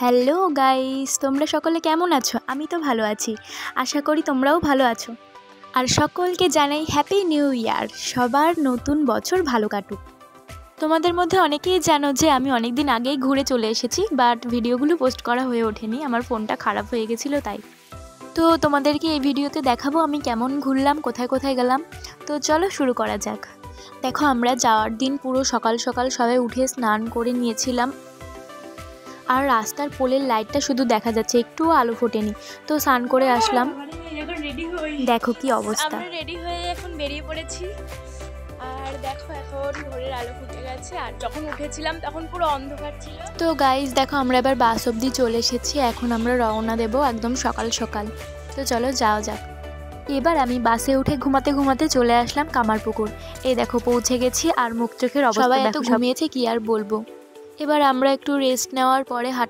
Hello guys, তোমরা সকলে কেমন আছো? আমি তো ভালো আছি, আশা করি তোমরাও ভালো আছো। আর সকলকে জানাই হ্যাপি নিউ ইয়ার। সবার নতুন বছর ভালো কাটুক। তোমাদের মধ্যে অনেকেই জানো যে আমি অনেক দিন আগেই ঘুরে চলে এসেছি, বাট ভিডিওগুলো পোস্ট করা হয়ে ওঠেনি, আমার ফোনটা খারাপ হয়ে গেছিলো তাই। তো তোমাদেরকে এই ভিডিওতে দেখাবো আমি কেমন ঘুরলাম, কোথায় কোথায় গেলাম। তো চলো শুরু করা যাক। দেখো, আমরা যাওয়ার দিন পুরো সকাল সকাল সবাই উঠে স্নান করে নিয়েছিলাম, আর রাস্তার পোলের লাইটটা শুধু দেখা যাচ্ছে, একটুও আলো ফোটেনি। তো স্নান করে আসলাম, দেখো কি অবস্থা। আমরা রেডি হয়ে এখন বেরিয়ে পড়েছি। আর দেখো এখন ভোরের আলো ফুটে গেছে, আর যখন উঠেছিলাম তখন পুরো অন্ধকার ছিল। তো গাইজ দেখো, আমরা এবার বাস অবধি চলে এসেছি, এখন আমরা রওনা দেব একদম সকাল সকাল। তো চলো যাওয়া যাক। এবার আমি বাসে উঠে ঘুমাতে ঘুমাতে চলে আসলাম কামারপুকুর। এই দেখো পৌঁছে গেছি, আর মুখ চোখের অবস্থা সবাই এত ঘুমিয়েছে কি আর বলবো। এবার আমরা একটু রেস্ট নেওয়ার পরে